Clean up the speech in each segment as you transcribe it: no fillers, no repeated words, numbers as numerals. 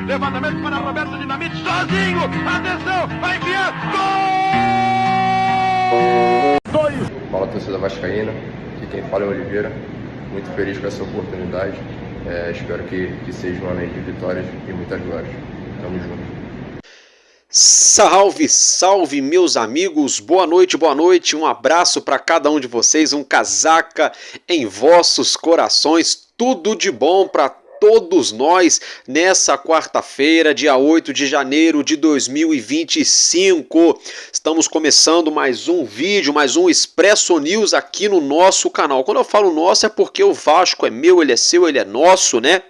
Levantamento para Roberto Dinamite, sozinho, atenção, vai enviar, gol! Fala, torcida vascaína, aqui quem fala é o Oliveira, muito feliz com essa oportunidade, espero que seja uma noite de vitórias e muitas glórias, tamo junto. Salve, salve meus amigos, boa noite, um abraço para cada um de vocês, um casaca em vossos corações, tudo de bom para todos nós nessa quarta-feira, dia 8 de janeiro de 2025. Estamos começando mais um vídeo, mais um Expresso News aqui no nosso canal. Quando eu falo nosso é porque o Vasco é meu, ele é seu, ele é nosso, né?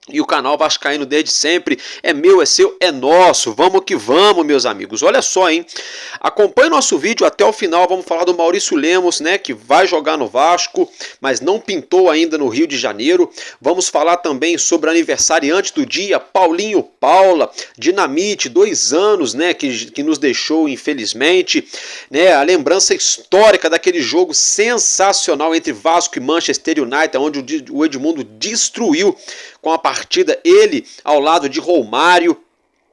E o canal Vascaíno desde sempre é meu, é seu, é nosso. Vamos que vamos, meus amigos. Olha só, hein? Acompanhe nosso vídeo até o final. Vamos falar do Maurício Lemos, né? Que vai jogar no Vasco, mas não pintou ainda no Rio de Janeiro. Vamos falar também sobre o aniversariante do dia, Paulinho Paula, Dinamite, 2 anos, né? Que nos deixou, infelizmente. Né? A lembrança histórica daquele jogo sensacional entre Vasco e Manchester United, onde o Edmundo destruiu com a partida, ele ao lado de Romário.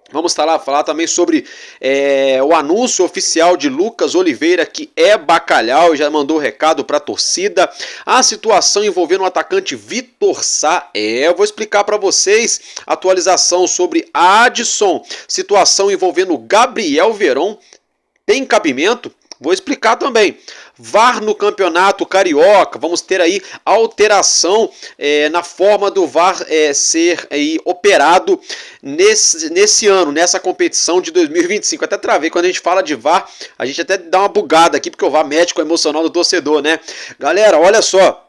Vamos falar também sobre o anúncio oficial de Lucas Oliveira, que é bacalhau, já mandou recado para a torcida. A situação envolvendo o atacante Vitor Sá, eu vou explicar para vocês. Atualização sobre Adson, situação envolvendo Gabriel Veron, tem cabimento? Vou explicar também. VAR no Campeonato Carioca, vamos ter aí alteração na forma do VAR ser aí operado nesse ano, nessa competição de 2025. Até travei, quando a gente fala de VAR, a gente até dá uma bugada aqui, porque o VAR mexe com o emocional do torcedor, né? Galera, olha só.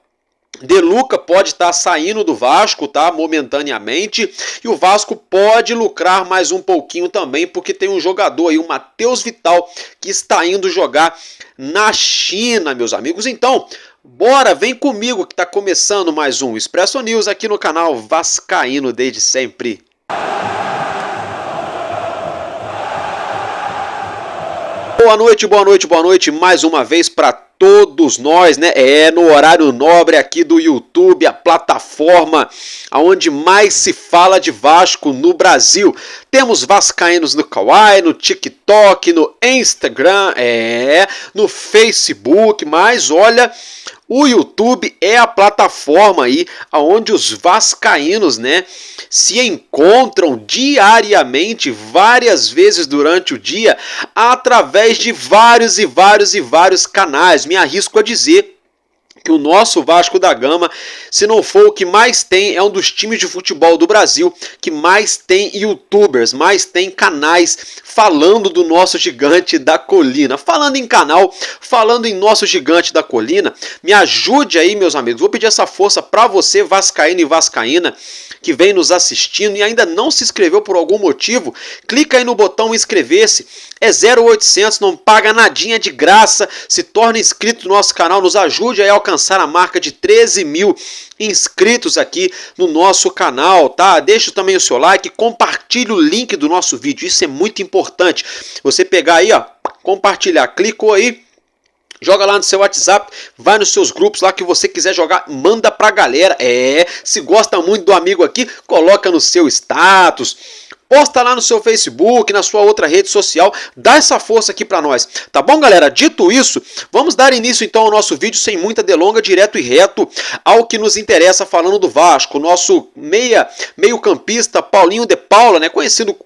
De Luca pode estar saindo do Vasco, tá? Momentaneamente, e o Vasco pode lucrar mais um pouquinho também, porque tem um jogador aí, o Matheus Vital, que está indo jogar na China, meus amigos. Então, bora, vem comigo que está começando mais um Expresso News aqui no canal Vascaíno desde sempre. Boa noite mais uma vez para todos nós, né? No horário nobre aqui do YouTube, a plataforma onde mais se fala de Vasco no Brasil. Temos vascaínos no Kawaii, no TikTok, no Instagram, no Facebook, mas olha, o YouTube é a plataforma aí onde os vascaínos, né, se encontram diariamente, várias vezes durante o dia, através de vários canais. Me arrisco a dizer que o nosso Vasco da Gama, se não for o que mais tem, é um dos times de futebol do Brasil que mais tem youtubers, mais tem canais falando do nosso gigante da colina. Falando em canal, falando em nosso gigante da colina, me ajude aí, meus amigos. Vou pedir essa força para você, vascaíno e vascaína, que vem nos assistindo e ainda não se inscreveu por algum motivo, clica aí no botão inscrever-se, é 0800, não paga nadinha, de graça, se torne inscrito no nosso canal, nos ajude a alcançar a marca de 13 mil inscritos aqui no nosso canal, tá? Deixa também o seu like, compartilhe o link do nosso vídeo, isso é muito importante, você pegar aí, ó, compartilhar, clicou aí, joga lá no seu WhatsApp, vai nos seus grupos lá que você quiser jogar, manda pra galera. Se gosta muito do amigo aqui, coloca no seu status, posta lá no seu Facebook, na sua outra rede social, dá essa força aqui pra nós. Tá bom, galera? Dito isso, vamos dar início então ao nosso vídeo sem muita delonga, direto e reto ao que nos interessa, falando do Vasco. Nosso meio-campista Paulinho de Paula, né, conhecido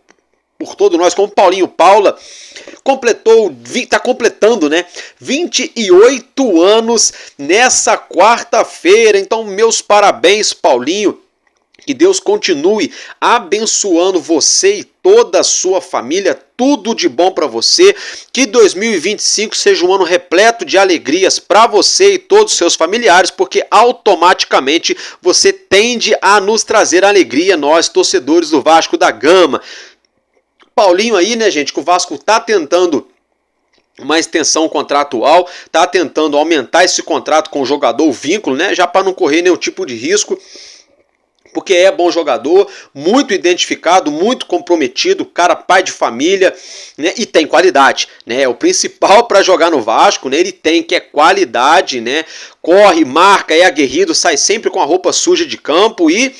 por todos nós como Paulinho Paula, está completando, né, 28 anos nessa quarta-feira. Então, meus parabéns, Paulinho. Que Deus continue abençoando você e toda a sua família, tudo de bom para você. Que 2025 seja um ano repleto de alegrias para você e todos os seus familiares, porque automaticamente você tende a nos trazer alegria, nós, torcedores do Vasco da Gama. Paulinho aí, né, gente, que o Vasco tá tentando uma extensão contratual, tá tentando aumentar esse contrato com o jogador, o vínculo, né, já para não correr nenhum tipo de risco. porque é bom jogador, muito identificado, muito comprometido, cara pai de família, né, e tem qualidade, né, o principal para jogar no Vasco, né, ele tem, que é qualidade, né, corre, marca, é aguerrido, sai sempre com a roupa suja de campo e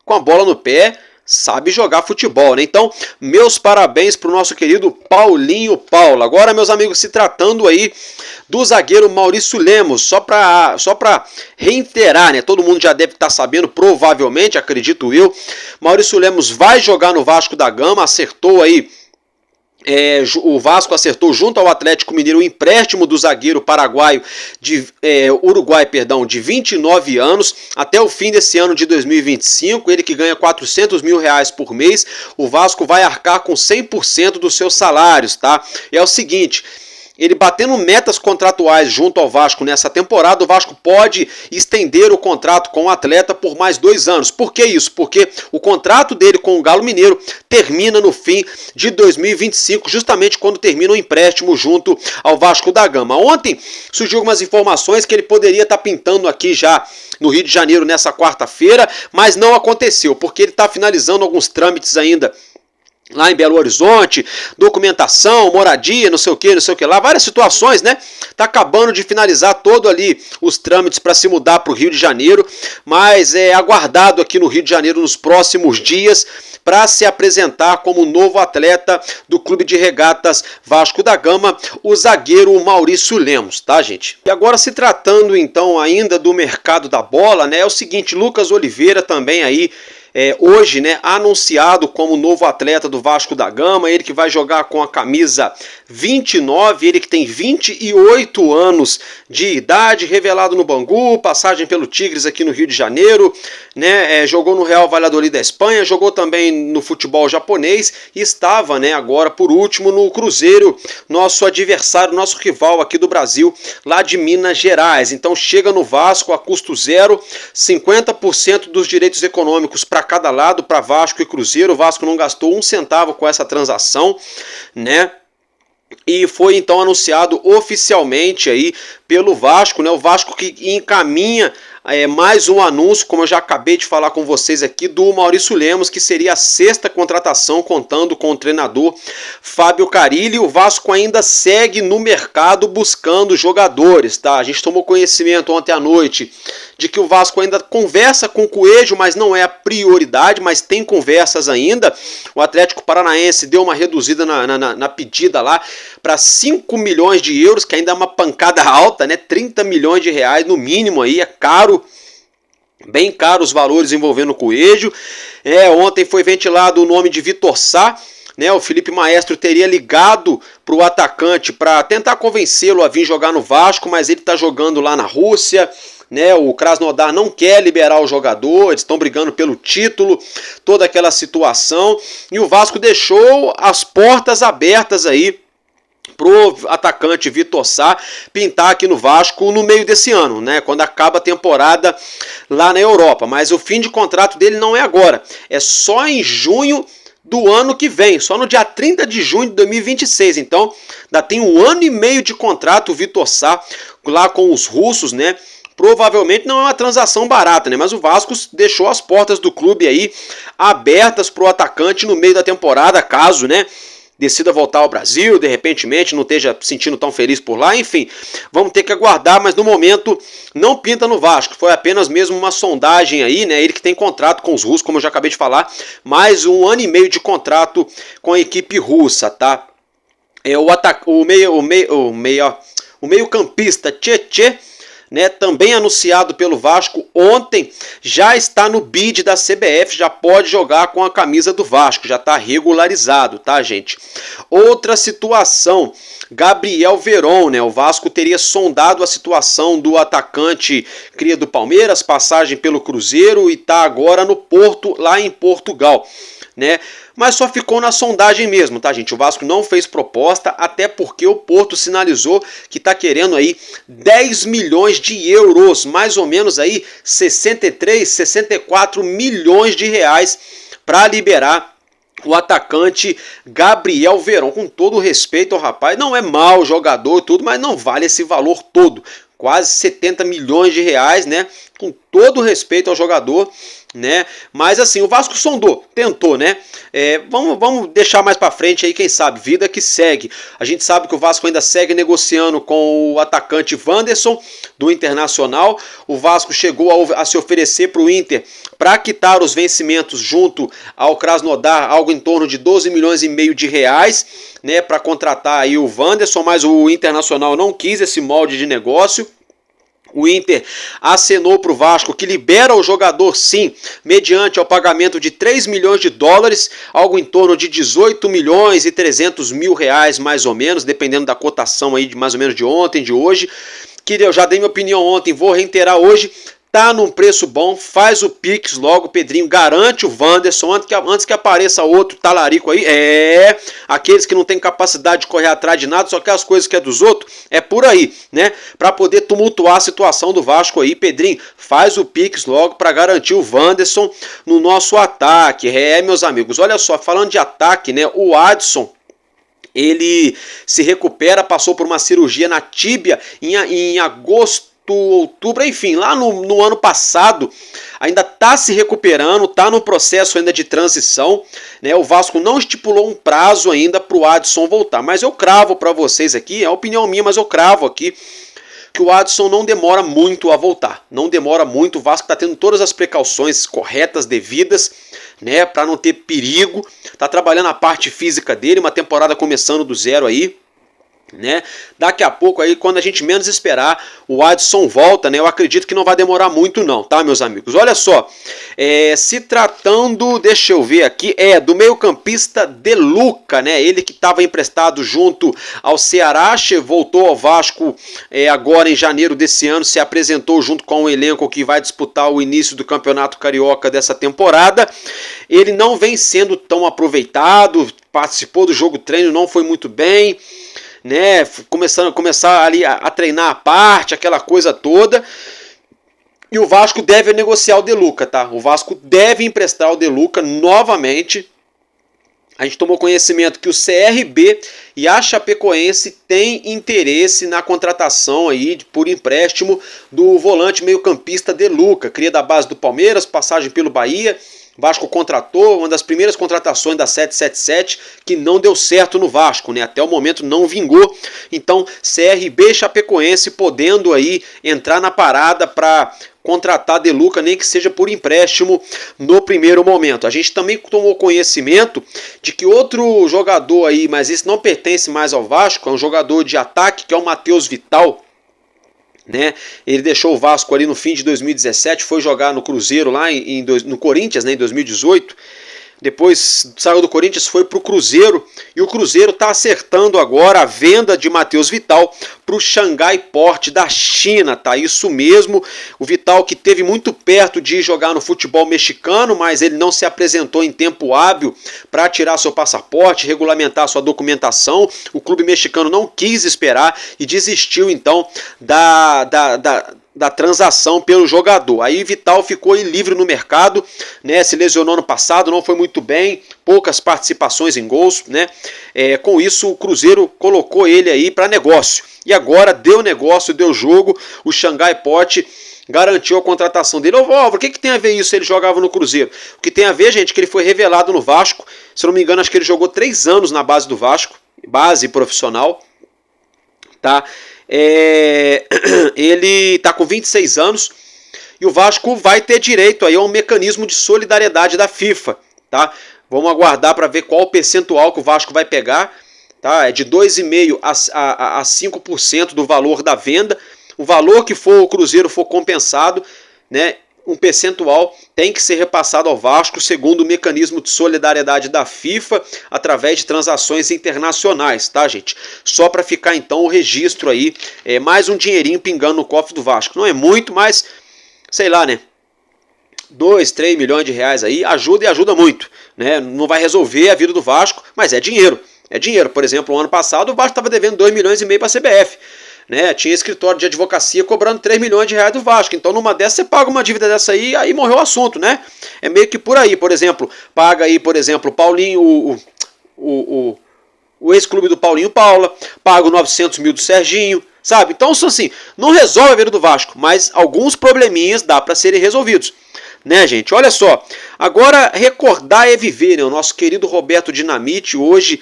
com a bola no pé, sabe jogar futebol, né? Então, meus parabéns para o nosso querido Paulinho Paula. Agora, meus amigos, se tratando aí do zagueiro Maurício Lemos, só para reiterar, né? Todo mundo já deve estar sabendo, provavelmente, acredito eu. Maurício Lemos vai jogar no Vasco da Gama, acertou aí. O Vasco acertou junto ao Atlético Mineiro o empréstimo do zagueiro paraguaio uruguai, de 29 anos até o fim desse ano de 2025, ele que ganha R$400 mil por mês, o Vasco vai arcar com 100% dos seus salários, tá? É o seguinte, ele batendo metas contratuais junto ao Vasco nessa temporada, o Vasco pode estender o contrato com o atleta por mais 2 anos. Por que isso? Porque o contrato dele com o Galo Mineiro termina no fim de 2025, justamente quando termina o empréstimo junto ao Vasco da Gama. Ontem surgiu algumas informações que ele poderia estar pintando aqui já no Rio de Janeiro nessa quarta-feira, mas não aconteceu, porque ele está finalizando alguns trâmites ainda lá em Belo Horizonte, documentação, moradia, não sei o que lá, várias situações, né? Tá acabando de finalizar todo ali os trâmites para se mudar para o Rio de Janeiro, mas é aguardado aqui no Rio de Janeiro nos próximos dias para se apresentar como novo atleta do Clube de Regatas Vasco da Gama, o zagueiro Maurício Lemos, tá, gente? E agora, se tratando então ainda do mercado da bola, né? É o seguinte, Lucas Oliveira também aí hoje, né, anunciado como novo atleta do Vasco da Gama, ele que vai jogar com a camisa 29, ele que tem 28 anos de idade, revelado no Bangu, passagem pelo Tigres aqui no Rio de Janeiro, né, jogou no Real Valladolid da Espanha, jogou também no futebol japonês e estava, né, agora por último no Cruzeiro, nosso adversário, nosso rival aqui do Brasil, lá de Minas Gerais. Então chega no Vasco a custo zero, 50% dos direitos econômicos para cada lado, para Vasco e Cruzeiro. O Vasco não gastou um centavo com essa transação, né? E foi então anunciado oficialmente aí pelo Vasco, né? O Vasco que encaminha mais um anúncio, como eu já acabei de falar com vocês aqui, do Maurício Lemos, que seria a 6ª contratação, contando com o treinador Fábio Carille. O Vasco ainda segue no mercado buscando jogadores, tá? A gente tomou conhecimento ontem à noite de que o Vasco ainda conversa com o Coelho, mas não é a prioridade, mas tem conversas ainda. O Atlético Paranaense deu uma reduzida na pedida lá para 5 milhões de euros, que ainda é uma pancada alta, né? 30 milhões de reais no mínimo aí, é caro. Bem caro os valores envolvendo o Coelho. Ontem foi ventilado o nome de Vitor Sá, né? O Felipe Maestro teria ligado para o atacante para tentar convencê-lo a vir jogar no Vasco, mas ele está jogando lá na Rússia, né? O Krasnodar não quer liberar o jogador, eles estão brigando pelo título, toda aquela situação, e o Vasco deixou as portas abertas aí pro atacante Vitor Sá pintar aqui no Vasco no meio desse ano, né? Quando acaba a temporada lá na Europa. Mas o fim de contrato dele não é agora, é só em junho do ano que vem, só no dia 30 de junho de 2026. Então, ainda tem 1 ano e meio de contrato o Vitor Sá lá com os russos, né? Provavelmente não é uma transação barata, né? Mas o Vasco deixou as portas do clube aí abertas para o atacante no meio da temporada, caso, né, decida voltar ao Brasil, de repentemente, não esteja sentindo tão feliz por lá, enfim, vamos ter que aguardar, mas no momento não pinta no Vasco, foi apenas mesmo uma sondagem aí, né, ele que tem contrato com os russos, como eu já acabei de falar, mais 1 ano e meio de contrato com a equipe russa, tá? O meio-campista Tchê, né, também anunciado pelo Vasco ontem, já está no bid da CBF, já pode jogar com a camisa do Vasco, já está regularizado, tá, gente? Outra situação, Gabriel Veron, né? O Vasco teria sondado a situação do atacante cria do Palmeiras, passagem pelo Cruzeiro e está agora no Porto, lá em Portugal, né? Mas só ficou na sondagem mesmo, tá, gente? O Vasco não fez proposta, até porque o Porto sinalizou que está querendo aí 10 milhões de euros, mais ou menos aí 63, 64 milhões de reais para liberar o atacante Gabriel Veron. Com todo o respeito ao rapaz, não é mau jogador e tudo, mas não vale esse valor todo. Quase 70 milhões de reais, né? Com todo o respeito ao jogador, né? Mas assim, o Vasco sondou, tentou, né? Vamos deixar mais para frente aí, quem sabe, vida que segue. A gente sabe que o Vasco ainda segue negociando com o atacante Wanderson do Internacional. O Vasco chegou a se oferecer para o Inter para quitar os vencimentos junto ao Krasnodar, algo em torno de 12 milhões e meio de reais, né, para contratar aí o Wanderson, mas o Internacional não quis esse molde de negócio. O Inter acenou para o Vasco que libera o jogador sim, mediante ao pagamento de 3 milhões de dólares, algo em torno de 18 milhões e 300 mil reais mais ou menos, dependendo da cotação aí de mais ou menos de ontem, de hoje, que eu já dei minha opinião ontem, vou reiterar hoje. Tá num preço bom, faz o Pix logo, Pedrinho, garante o Wanderson, antes que apareça outro talarico aí, aqueles que não tem capacidade de correr atrás de nada, só que as coisas que é dos outros, é por aí, né, para poder tumultuar a situação do Vasco aí, Pedrinho, faz o Pix logo para garantir o Wanderson no nosso ataque, meus amigos, olha só, falando de ataque, né, o Adson, ele se recupera, passou por uma cirurgia na tíbia em agosto, outubro, enfim, lá no ano passado, ainda está se recuperando, está no processo ainda de transição, né? O Vasco não estipulou um prazo ainda para o Adson voltar, mas eu cravo para vocês aqui, é a opinião minha, mas eu cravo aqui que o Adson não demora muito a voltar, não demora muito, o Vasco está tendo todas as precauções corretas, devidas, né, para não ter perigo, está trabalhando a parte física dele, uma temporada começando do zero aí, né? Daqui a pouco aí, quando a gente menos esperar, o Adson volta, né? Eu acredito que não vai demorar muito não, tá, meus amigos? Olha só, se tratando, deixa eu ver aqui, do meio-campista De Luca, né? Ele que estava emprestado junto ao Ceará, voltou ao Vasco agora em janeiro desse ano, se apresentou junto com o elenco que vai disputar o início do Campeonato Carioca dessa temporada. Ele não vem sendo tão aproveitado, participou do jogo treino, não foi muito bem, né, começar ali a treinar a parte, aquela coisa toda, e o Vasco deve negociar o De Luca, tá? O Vasco deve emprestar o De Luca novamente. A gente tomou conhecimento que o CRB e a Chapecoense têm interesse na contratação aí por empréstimo do volante meio-campista De Luca, cria da base do Palmeiras, passagem pelo Bahia. O Vasco contratou, uma das primeiras contratações da 777, que não deu certo no Vasco, né? Até o momento não vingou. Então, CRB e Chapecoense podendo aí entrar na parada para contratar De Luca, nem que seja por empréstimo no primeiro momento. A gente também tomou conhecimento de que outro jogador aí, mas esse não pertence mais ao Vasco, é um jogador de ataque, que é o Matheus Vital, né? Ele deixou o Vasco ali no fim de 2017, foi jogar no Cruzeiro lá no Corinthians, né, em 2018. Depois saiu do Corinthians, foi para o Cruzeiro, e o Cruzeiro está acertando agora a venda de Matheus Vital para o Xangai Port da China, tá? Isso mesmo, o Vital que esteve muito perto de jogar no futebol mexicano, mas ele não se apresentou em tempo hábil para tirar seu passaporte, regulamentar sua documentação. O clube mexicano não quis esperar e desistiu então da transação pelo jogador. Aí Vital ficou livre no mercado, né? Se lesionou no passado, não foi muito bem, poucas participações em gols, né? Com isso o Cruzeiro colocou ele aí para negócio. E agora deu negócio, deu jogo, o Xangai Port garantiu a contratação dele. O que tem a ver isso? Ele jogava no Cruzeiro. O que tem a ver, gente, é que ele foi revelado no Vasco. Se eu não me engano, acho que ele jogou 3 anos na base do Vasco, base profissional, tá? Ele está com 26 anos e o Vasco vai ter direito aí a um mecanismo de solidariedade da FIFA, tá? Vamos aguardar para ver qual o percentual que o Vasco vai pegar, tá? É de 2,5% a 5% do valor da venda. O valor que for o Cruzeiro for compensado, né? Um percentual tem que ser repassado ao Vasco segundo o mecanismo de solidariedade da FIFA através de transações internacionais, tá, gente? Só para ficar então o registro aí, mais um dinheirinho pingando no cofre do Vasco. Não é muito, mas sei lá, né? 2, 3 milhões de reais aí ajuda e ajuda muito, né? Não vai resolver a vida do Vasco, mas é dinheiro. É dinheiro. Por exemplo, no ano passado o Vasco estava devendo 2,5 milhões para a CBF. Né, tinha escritório de advocacia cobrando 3 milhões de reais do Vasco. Então numa dessa você paga uma dívida dessa aí morreu o assunto, né? É meio que por aí. Por exemplo, paga aí, por exemplo, o Paulinho, o ex-clube do Paulinho Paula, paga os 900 mil do Serginho, sabe? Então assim, não resolve a vida do Vasco, mas alguns probleminhas dá para serem resolvidos. né, gente? Olha só, agora recordar é viver, né? O nosso querido Roberto Dinamite hoje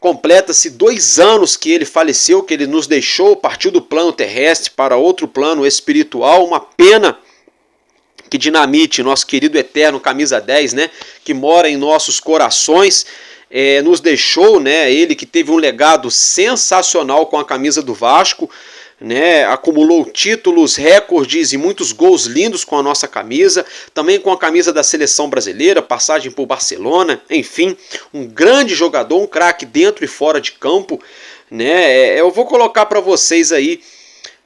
completa-se 2 anos que ele faleceu, que ele nos deixou, partiu do plano terrestre para outro plano espiritual. Uma pena que Dinamite, nosso querido eterno camisa 10, né, que mora em nossos corações, nos deixou, né? Ele que teve um legado sensacional com a camisa do Vasco, né, acumulou títulos, recordes e muitos gols lindos com a nossa camisa, também com a camisa da seleção brasileira, passagem por Barcelona, enfim, um grande jogador, um craque dentro e fora de campo, né? Eu vou colocar para vocês aí,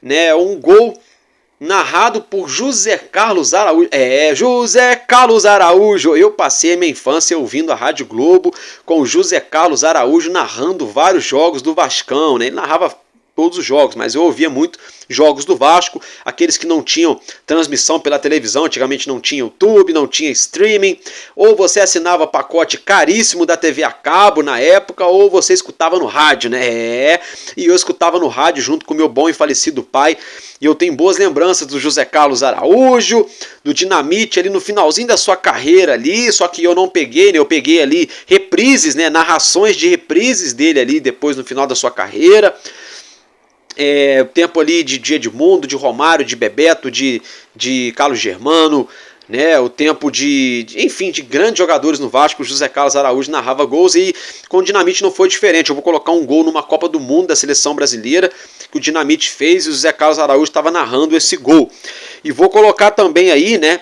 né, um gol narrado por José Carlos Araújo. José Carlos Araújo. Eu passei a minha infância ouvindo a Rádio Globo com o José Carlos Araújo narrando vários jogos do Vascão, né? Ele narrava todos os jogos, mas eu ouvia muito jogos do Vasco, aqueles que não tinham transmissão pela televisão, antigamente não tinha YouTube, não tinha streaming, ou você assinava pacote caríssimo da TV a cabo na época, ou você escutava no rádio, né? E eu escutava no rádio junto com meu bom e falecido pai, e eu tenho boas lembranças do José Carlos Araújo, do Dinamite ali no finalzinho da sua carreira ali, só que eu não peguei, né? Eu peguei ali reprises, né? Narrações de reprises dele ali depois no final da sua carreira. O tempo ali de Edmundo, de Romário, de Bebeto, de Carlos Germano, né? O tempo enfim, de grandes jogadores no Vasco. O José Carlos Araújo narrava gols e com o Dinamite não foi diferente. Eu vou colocar um gol numa Copa do Mundo da seleção brasileira que o Dinamite fez e o José Carlos Araújo estava narrando esse gol. E vou colocar também aí, né,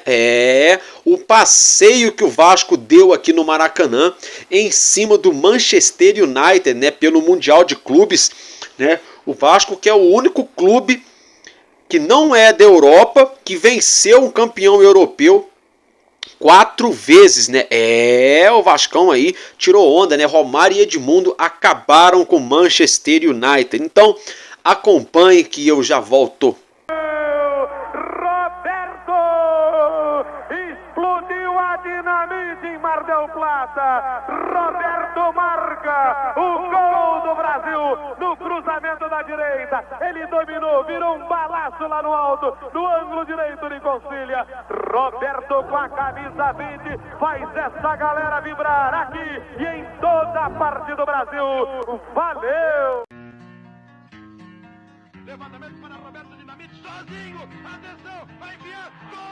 o passeio que o Vasco deu aqui no Maracanã em cima do Manchester United, né, pelo Mundial de Clubes, né? O Vasco, que é o único clube que não é da Europa, que venceu um campeão europeu 4 vezes, né? O Vascão aí tirou onda, né? Romário e Edmundo acabaram com o Manchester United. Então, acompanhe que eu já volto. Roberto! Explodiu a dinamite em Mar del Plata. Roberto marca o gol do Brasil no cruzamento da direita. Ele dominou, virou um balaço lá no alto, no ângulo direito de Concilia. Roberto com a camisa 20 faz essa galera vibrar aqui e em toda a parte do Brasil. Valeu! Levantamento para Roberto Dinamite, sozinho, atenção, vai enviar, gol!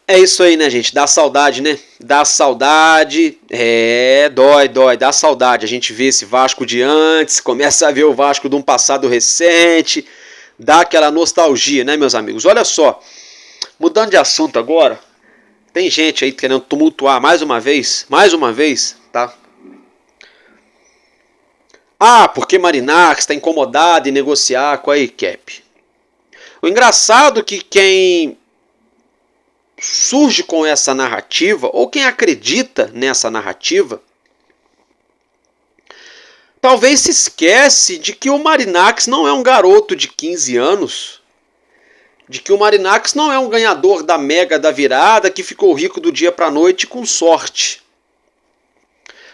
É isso aí, né, gente? Dá saudade, né? Dá saudade. Dói, dá saudade. A gente vê esse Vasco de antes, começa a ver o Vasco de um passado recente, dá aquela nostalgia, né, meus amigos? Olha só, mudando de assunto agora, tem gente aí querendo tumultuar mais uma vez, tá? Porque Marinacci está incomodado em negociar com a equipe. O engraçado é que quem surge com essa narrativa, ou quem acredita nessa narrativa, talvez se esquece de que o Marinacci não é um garoto de 15 anos, de que o Marinacci não é um ganhador da mega da virada que ficou rico do dia para a noite com sorte.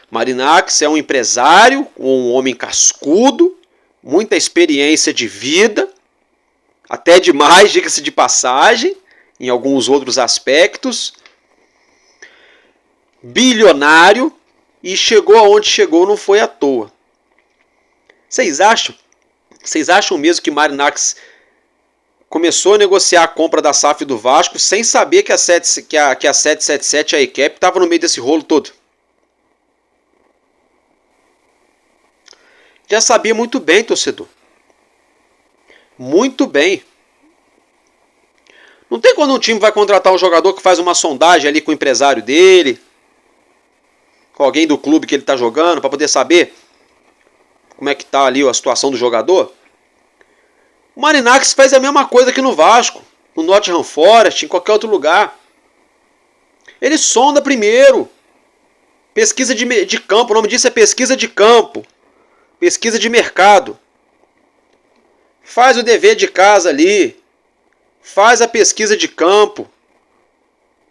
Marinacci é um empresário, um homem cascudo, muita experiência de vida, até demais, diga-se de passagem, em alguns outros aspectos, bilionário, e chegou aonde chegou não foi à toa. Vocês acham mesmo que Marinacci começou a negociar a compra da SAF do Vasco sem saber que a 777, a equipe, estava no meio desse rolo todo? Já sabia muito bem, torcedor. Muito bem. Não tem quando um time vai contratar um jogador que faz uma sondagem ali com o empresário dele, com alguém do clube que ele está jogando, para poder saber como é que está ali a situação do jogador. O Marinakis fez a mesma coisa aqui no Vasco, no Nottingham Forest, em qualquer outro lugar. Ele sonda primeiro. Pesquisa de campo, o nome disso é pesquisa de campo. Pesquisa de mercado. Faz o dever de casa ali. Faz a pesquisa de campo.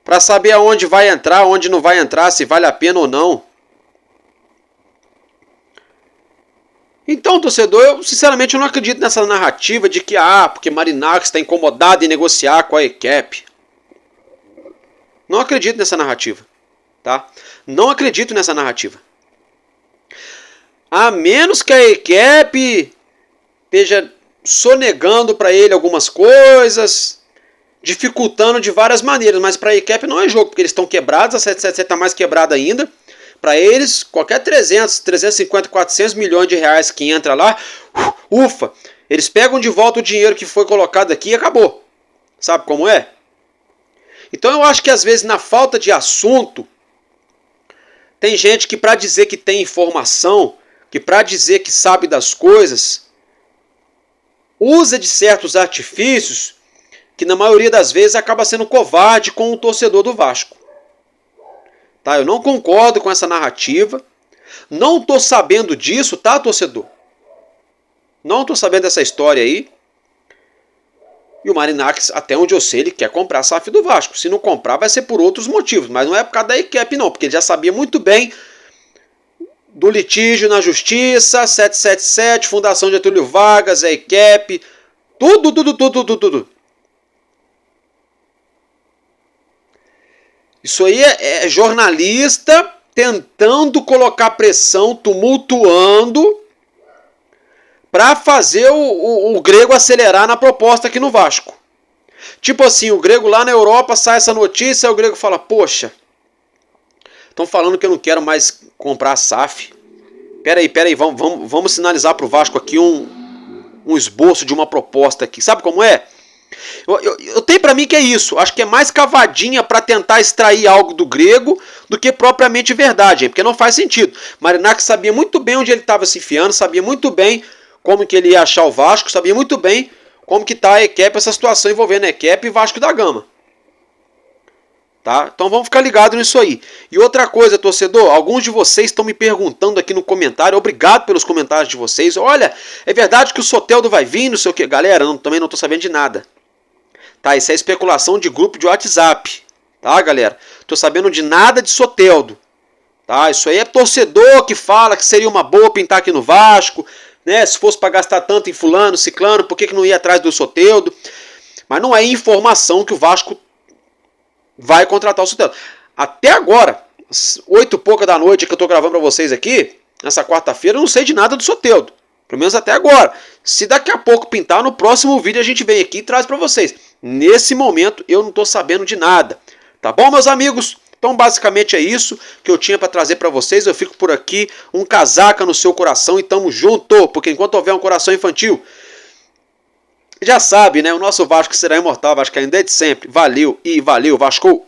Para saber aonde vai entrar, onde não vai entrar, se vale a pena ou não. Então, torcedor, eu sinceramente não acredito nessa narrativa de que, porque Marinakis está incomodado em negociar com a equipe. Não acredito nessa narrativa. Tá? Não acredito nessa narrativa. A menos que a equipe esteja sonegando para ele algumas coisas, dificultando de várias maneiras, mas para a equipe não é jogo, porque eles estão quebrados, a 777 está mais quebrada ainda. Para eles, qualquer 300, 350, 400 milhões de reais que entra lá, ufa, eles pegam de volta o dinheiro que foi colocado aqui e acabou. Sabe como é? Então eu acho que às vezes na falta de assunto, tem gente que para dizer que tem informação, que para dizer que sabe das coisas, usa de certos artifícios que na maioria das vezes acaba sendo covarde com o torcedor do Vasco. Tá? Eu não concordo com essa narrativa. Não estou sabendo disso, tá, torcedor? Não estou sabendo dessa história aí. E o Marinakis, até onde eu sei, ele quer comprar a SAF do Vasco. Se não comprar, vai ser por outros motivos. Mas não é por causa da equipe, não. Porque ele já sabia muito bem do litígio na Justiça, 777, Fundação Getúlio Vargas, a equipe. Tudo. Isso aí é jornalista tentando colocar pressão, tumultuando, para fazer o Grego acelerar na proposta aqui no Vasco. Tipo assim, o Grego lá na Europa sai essa notícia, e o Grego fala, poxa, estão falando que eu não quero mais comprar a SAF. Peraí, vamos sinalizar para o Vasco aqui um esboço de uma proposta aqui. Sabe como é? Eu tenho para mim que é isso. Acho que é mais cavadinha para tentar extrair algo do Grego do que propriamente verdade, hein? Porque não faz sentido. Marinakis sabia muito bem onde ele estava se enfiando, sabia muito bem como que ele ia achar o Vasco, sabia muito bem como que está a equipe, essa situação envolvendo a equipe e Vasco da Gama. Tá? Então vamos ficar ligados nisso aí. E outra coisa, torcedor, alguns de vocês estão me perguntando aqui no comentário, obrigado pelos comentários de vocês. Olha, é verdade que o Soteldo vai vir, não sei o que. Galera, também não estou sabendo de nada. Tá, isso é especulação de grupo de WhatsApp. Tá, galera? Estou sabendo de nada de Soteldo. Tá, isso aí é torcedor que fala que seria uma boa pintar aqui no Vasco, né? Se fosse para gastar tanto em fulano, ciclano, por que não ia atrás do Soteldo? Mas não é informação que o Vasco vai contratar o Soteldo. Até agora, 8h pouca da noite que eu estou gravando para vocês aqui, nessa quarta-feira, eu não sei de nada do Soteldo. Pelo menos até agora. Se daqui a pouco pintar, no próximo vídeo a gente vem aqui e traz para vocês. Nesse momento eu não estou sabendo de nada. Tá bom, meus amigos? Então basicamente é isso que eu tinha para trazer para vocês. Eu fico por aqui, um casaca no seu coração e tamo junto. Porque enquanto houver um coração infantil, já sabe, né? O nosso Vasco será imortal, Vasco ainda é de sempre. Valeu e valeu, Vasco!